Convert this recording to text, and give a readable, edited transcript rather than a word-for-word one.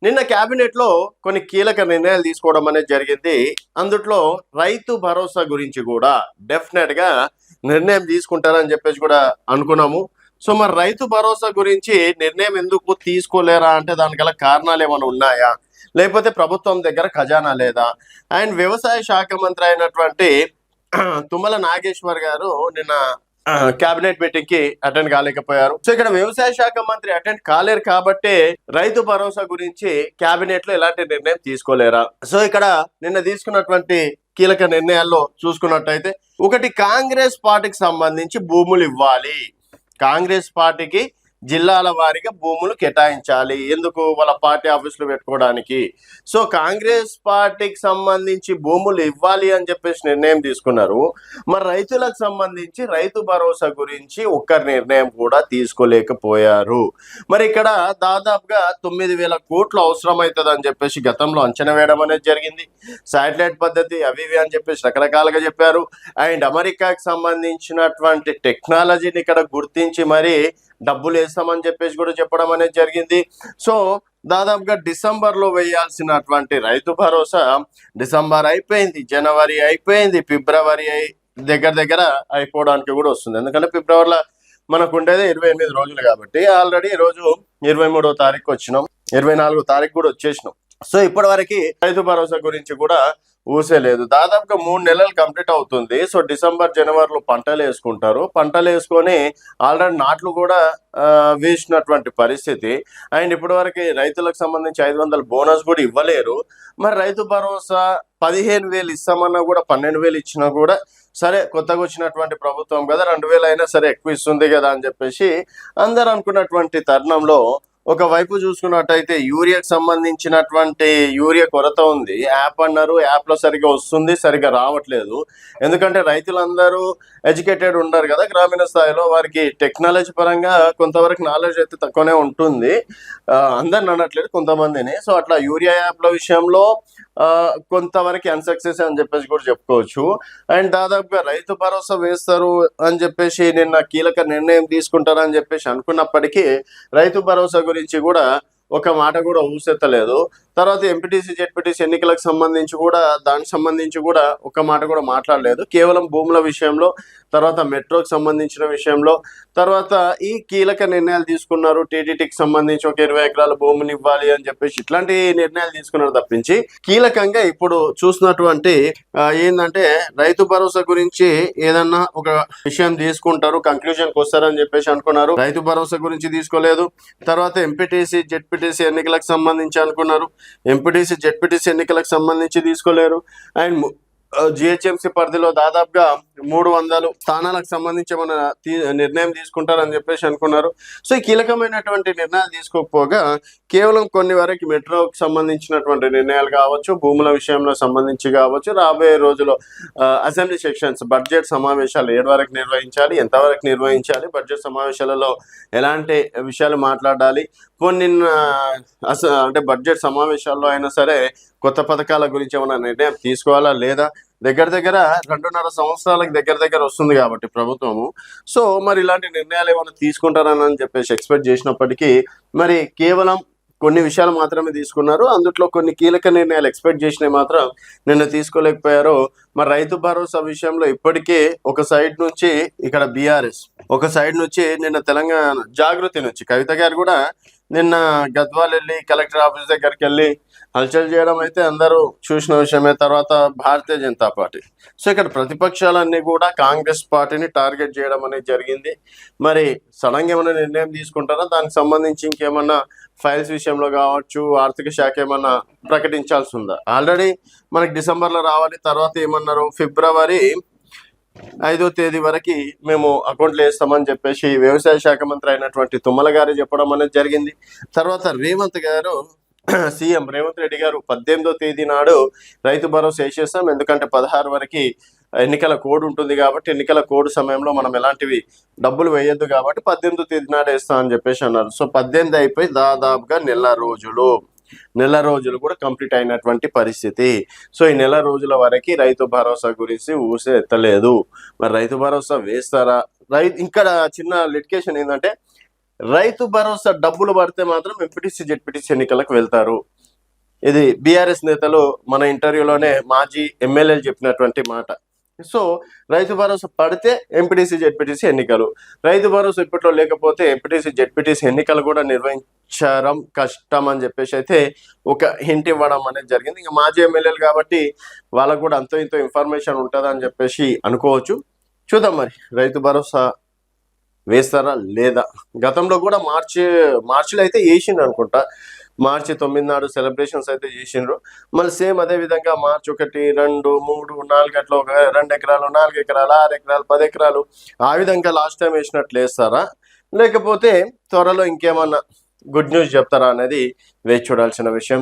నిన్న కేబినెట్ లో కొన్ని కీలక నిర్ణయాలు తీసుకోవడం అనేది జరిగింది. అందుట్లో రైతు భరోసా గురించి కూడా డెఫినెట్ గా నిర్ణయం తీసుకుంటారని చెప్పేసి కూడా అనుకున్నాము. సో మరి రైతు భరోసా గురించి నిర్ణయం ఎందుకు తీసుకోలేరా అంటే దానికి గల కారణాలు ఏమైనా ఉన్నాయా, లేకపోతే ప్రభుత్వం దగ్గర ఖజానా లేదా? అండ్ వ్యవసాయ శాఖ మంత్రి అయినటువంటి తుమ్మల నాగేశ్వర్ గారు నిన్న కేబినెట్ మీటింగ్ కి అటెండ్ కాలేకపోయారు. సో ఇక్కడ వ్యవసాయ శాఖ మంత్రి అటెండ్ కాలేరు కాబట్టి రైతు భరోసా గురించి కేబినెట్ లో ఎలాంటి నిర్ణయం తీసుకోలేరా? సో ఇక్కడ నిన్న తీసుకున్నటువంటి కీలక నిర్ణయాల్లో చూసుకున్నట్టయితే, ఒకటి, కాంగ్రెస్ పార్టీకి సంబంధించి భూములు ఇవ్వాలి. కాంగ్రెస్ పార్టీకి జిల్లాల వారీగా భూములు కేటాయించాలి. ఎందుకు? వాళ్ళ పార్టీ ఆఫీసులు పెట్టుకోవడానికి. సో కాంగ్రెస్ పార్టీకి సంబంధించి భూములు ఇవ్వాలి అని చెప్పేసి నిర్ణయం తీసుకున్నారు. మరి రైతులకు సంబంధించి రైతు భరోసా గురించి ఒక్క నిర్ణయం కూడా తీసుకోలేకపోయారు. మరి ఇక్కడ దాదాపుగా 9,000 కోట్లు అవసరం అవుతుంది అని చెప్పేసి గతంలో అంచనా వేయడం అనేది జరిగింది. శాటిలైట్ పద్ధతి అవి ఇవి అని చెప్పేసి రకరకాలుగా చెప్పారు. అండ్ అమెరికాకి సంబంధించినటువంటి టెక్నాలజీని ఇక్కడ గుర్తించి మరి డబ్బులు వేస్తామని చెప్పేసి కూడా చెప్పడం అనేది జరిగింది. సో దాదాపుగా డిసెంబర్ లో వేయాల్సినటువంటి రైతు భరోసా డిసెంబర్ అయిపోయింది, జనవరి అయిపోయింది, ఫిబ్రవరి దగ్గర దగ్గర అయిపోవడానికి కూడా వస్తుంది. ఎందుకంటే ఫిబ్రవరిలో మనకు ఉండేది 28 రోజులు కాబట్టి ఆల్రెడీ ఈరోజు 23వ తారీఖు వచ్చినాం, 24వ తారీఖు కూడా వచ్చేసినాం. సో ఇప్పటి వరకు రైతు భరోసా గురించి కూడా ఊసే లేదు. దాదాపుగా 3 నెలలు కంప్లీట్ అవుతుంది. సో డిసెంబర్ జనవరిలో పంటలు వేసుకుంటారు. పంటలు వేసుకొని ఆల్రెడీ నాట్లు కూడా వేసినటువంటి పరిస్థితి. అండ్ ఇప్పటి వరకు రైతులకు సంబంధించి 500 బోనస్ కూడా ఇవ్వలేరు. మరి రైతు భరోసా 15,000 ఇస్తామన్నా కూడా 12,000 ఇచ్చినా కూడా సరే, కొత్తగా వచ్చినటువంటి ప్రభుత్వం కదా, 2,000 అయినా సరే ఎక్కువ ఇస్తుంది కదా అని చెప్పేసి అందరు అనుకున్నటువంటి తరుణంలో ఒకవైపు చూసుకున్నట్టయితే యూరియాకి సంబంధించినటువంటి యూరియా కొరత ఉంది. యాప్ అన్నారు, యాప్ లో సరిగా వస్తుంది, సరిగా రావట్లేదు. ఎందుకంటే రైతులందరూ ఎడ్యుకేటెడ్ ఉండరు కదా గ్రామీణ స్థాయిలో, వారికి టెక్నాలజీ పరంగా కొంతవరకు నాలెడ్జ్ అయితే తక్కువనే ఉంటుంది. అందరిని అనట్లేదు, కొంతమందిని. సో అట్లా యూరియా యాప్ల విషయంలో కొంతవరకు అన్సక్సెస్ అని చెప్పేసి కూడా చెప్పుకోవచ్చు. అండ్ దాదాపుగా రైతు భరోసా వేస్తారు అని చెప్పేసి నిన్న కీలక నిర్ణయం తీసుకుంటారని చెప్పేసి అనుకున్నప్పటికీ రైతు భరోసా గురించి కూడా ఒక మాట కూడా ఊసెత్తలేదు. తర్వాత ఎంపీటీసీ జెడ్పీటీసీ ఎన్నికలకు సంబంధించి కూడా దానికి సంబంధించి కూడా ఒక మాట కూడా మాట్లాడలేదు. కేవలం భూముల విషయంలో, తర్వాత మెట్రోకి సంబంధించిన విషయంలో, తర్వాత ఈ కీలక నిర్ణయాలు తీసుకున్నారు. టీటీటీకి సంబంధించి ఒక 20 ఎకరాల భూమిని ఇవ్వాలి అని చెప్పేసి ఇట్లాంటి నిర్ణయాలు తీసుకున్నారు తప్పించి కీలకంగా ఇప్పుడు చూసినటువంటి ఏంటంటే రైతు భరోసా గురించి ఏదన్నా ఒక విషయం తీసుకుంటారు, కంక్లూజన్కి వస్తారని చెప్పేసి అనుకున్నారు. రైతు భరోసా గురించి తీసుకోలేదు. తర్వాత ఎంపీటీసీ జెడ్పీటీసీ ఎన్నికలకు సంబంధించి అనుకున్నారు. ఎంపీటీసీ జెడ్పీటీసీ ఎన్నికలకు సంబంధించి తీసుకోలేరు. అండ్ జిహెచ్ఎంసీ పరిధిలో దాదాపుగా 300 స్థానాలకు సంబంధించి మన నిర్ణయం తీసుకుంటారని చెప్పేసి అనుకున్నారు. సో ఈ కీలకమైనటువంటి నిర్ణయాలు తీసుకోకపోగా కేవలం కొన్ని వరకు మెట్రోకి సంబంధించినటువంటి నిర్ణయాలు కావచ్చు, భూముల విషయంలో సంబంధించి కావచ్చు, రాబోయే రోజుల్లో అసెంబ్లీ సెక్షన్స్ బడ్జెట్ సమావేశాలు 7 వరకు నిర్వహించాలి, ఎంతవరకు నిర్వహించాలి, బడ్జెట్ సమావేశాలలో ఎలాంటి విషయాలు మాట్లాడాలి, కొన్ని అంటే బడ్జెట్ సమావేశాల్లో అయినా సరే కొత్త పథకాల గురించి ఏమైనా నిర్ణయం తీసుకోవాలా లేదా, దగ్గర దగ్గర 2.5 సంవత్సరాలకు దగ్గర వస్తుంది కాబట్టి ప్రభుత్వము. సో మరి ఇలాంటి నిర్ణయాలు ఏమైనా తీసుకుంటారని చెప్పేసి ఎక్స్పెక్ట్ చేసినప్పటికీ మరి కేవలం కొన్ని విషయాలు మాత్రమే తీసుకున్నారు. అందులో కొన్ని కీలక నిర్ణయాలు ఎక్స్పెక్ట్ చేసినవి మాత్రం నిన్న తీసుకోలేకపోయారు. మరి రైతు భరోసా విషయంలో ఇప్పటికే ఒక సైడ్ నుంచి ఇక్కడ బీఆర్ఎస్, ఒక సైడ్ నుంచి నిన్న తెలంగాణ జాగృతి నుంచి కవిత గారు కూడా నిన్న గద్వాల్ వెళ్ళి కలెక్టర్ ఆఫీస్ దగ్గరికి వెళ్ళి హల్చల్ చేయడం అయితే అందరూ చూసిన విషయమే. తర్వాత భారతీయ జనతా పార్టీ, సో ఇక్కడ ప్రతిపక్షాలన్నీ కూడా కాంగ్రెస్ పార్టీని టార్గెట్ చేయడం అనేది జరిగింది. మరి సడన్గా ఏమైనా నిర్ణయం తీసుకుంటారా, దానికి సంబంధించి ఇంకేమన్నా ఫైల్స్ విషయంలో కావచ్చు, ఆర్థిక శాఖ ఏమన్నా ప్రకటించాల్సి ఉందా? ఆల్రెడీ మనకి డిసెంబర్లో రావాలి, తర్వాత ఏమన్నారు ఫిబ్రవరి 5వ తేదీ వరకు మేము అకౌంట్లు వేస్తామని చెప్పేసి వ్యవసాయ శాఖ మంత్రి అయినటువంటి తుమ్మల గారు చెప్పడం అనేది జరిగింది. తర్వాత రేవంత్ గారు, సీఎం రేవంత్ రెడ్డి గారు 18వ తేదీ నాడు రైతు భరోసా వేసేస్తాం, ఎందుకంటే 16 వరకు ఎన్నికల కోడ్ ఉంటుంది కాబట్టి ఎన్నికల కోడ్ సమయంలో మనం ఎలాంటివి డబ్బులు వేయొద్దు కాబట్టి 18వ తేదీ నాడు వేస్తాం అని చెప్పేసి అన్నారు. సో 18 అయిపోయి దాదాపుగా నెల రోజులు కూడా కంప్లీట్ అయినటువంటి పరిస్థితి. సో ఈ నెల రోజుల వరకు రైతు భరోసా గురించి ఊసే ఎత్తలేదు. మరి రైతు భరోసా వేస్తారా? ఇంకా చిన్న లిటికేషన్ ఏంటంటే రైతు భరోసా డబ్బులు పడితే మాత్రం ఎంపీటీసీ జెడ్పీటీసీ ఎన్నికలకు వెళ్తారు. ఇది బీఆర్ఎస్ నేతలు మన ఇంటర్వ్యూలోనే మాజీ ఎమ్మెల్యేలు చెప్పినటువంటి మాట. సో రైతు భరోసా పడితే ఎంపీటీసీ జెడ్పీటీసీ ఎన్నికలు, రైతు భరోసా ఇప్పట్లో లేకపోతే ఎంపీటీసీ జెడ్పీటీసీ ఎన్నికలు కూడా నిర్వహించడం కష్టం అని చెప్పేసి అయితే ఒక హింట్ ఇవ్వడం అనేది జరిగింది. ఇంకా మాజీ ఎమ్మెల్యేలు కాబట్టి వాళ్ళకు కూడా అంతో ఇంతో ఇన్ఫర్మేషన్ ఉంటుందని చెప్పేసి అనుకోవచ్చు. చూద్దాం మరి రైతు భరోసా వేస్తారా లేదా. గతంలో కూడా మార్చిలో అయితే వేసిండ్రు అనుకుంటా, మార్చి 9 నాడు సెలబ్రేషన్స్ అయితే చేసిండ్రు. మళ్ళీ సేమ్ అదే విధంగా మార్చి 1, 2, 3, 4 అట్లా ఒక 2 ఎకరాలు, 4 ఎకరాలు, 6 ఎకరాలు, 10 ఎకరాలు ఆ విధంగా లాస్ట్ టైం వేసినట్లు వేస్తారా, లేకపోతే త్వరలో ఇంకేమన్నా గుడ్ న్యూస్ చెప్తారా అనేది వేచి చూడాల్సిన విషయం.